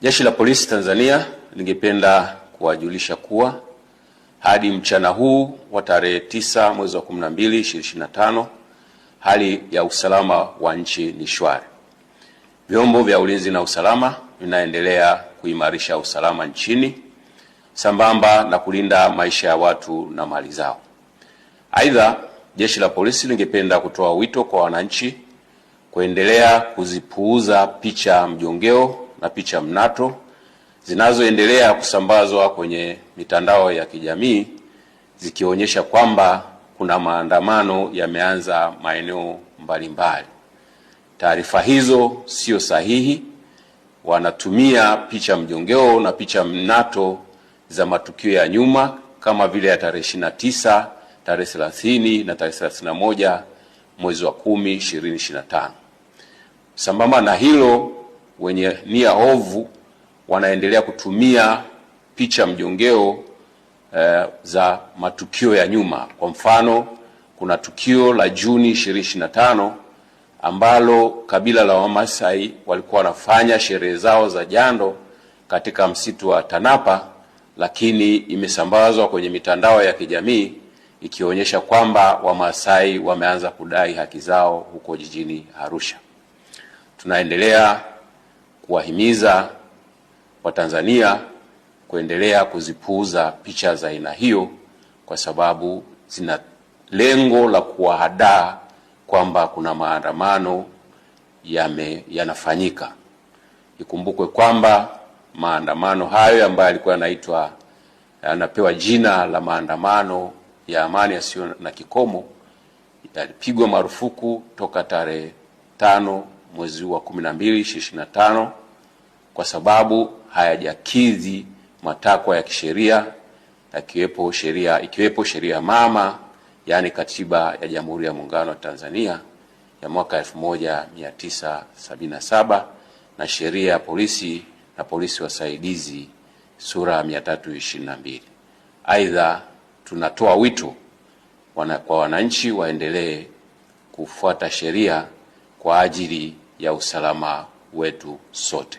Jeshi la Polisi Tanzania lingependa kuwajulisha kuwa hadi mchana huu wa tarehe 9 mwezi wa 12 2025, hali ya usalama wa nchi ni shwari. Vyombo vya ulinzi na usalama vinaendelea kuimarisha usalama nchini sambamba na kulinda maisha ya watu na mali zao. Aidha, Jeshi la Polisi lingependa kutoa wito kwa wananchi kuendelea kuzipuuza picha mjongeo na picha mnato zinazoendelea kusambazwa kwenye mitandao ya kijamii zikionyesha kwamba kuna maandamano yameanza maeneo mbalimbali. Taarifa hizo sio sahihi. Wanatumia picha mjongeo na picha mnato za matukio ya nyuma kama vile ya tarehe 29, tarehe 30 na tarehe 31 mwezi wa 10 2025. Sambamba na hilo, wenye nia ovu wanaendelea kutumia picha mjongeo za matukio ya nyuma. Kwa mfano, kuna tukio la Juni 2025 ambalo kabila la Wamasai walikuwa wanafanya sherehe zao za jando katika msitu wa Tanapa, lakini imesambazwa kwenye mitandao ya kijamii ikionyesha kwamba Wamasai wameanza kudai haki zao huko jijini Arusha. Tunaendelea kuwahimiza Watanzania kuendelea kuzipuuza picha za aina hiyo kwa sababu zina lengo la kuwahadaa kwamba kuna maandamano yanafanyika. Ikumbukwe kwamba maandamano hayo ambayo yalikuwa yanapewa jina la maandamano ya amani yasiyo na kikomo yalipigwa marufuku toka tarehe 5 mwezi wa 12 2025 kwa sababu hayajakidhi matakwa ya kisheria ikiwepo sheria mama, yani Katiba ya Jamhuri ya Muungano wa Tanzania ya mwaka 1977 na sheria ya polisi na polisi wasaidizi sura 322. Aidha, tunatoa wito kwa wananchi waendelee kufuata sheria kwa ajili ya usalama wetu sote.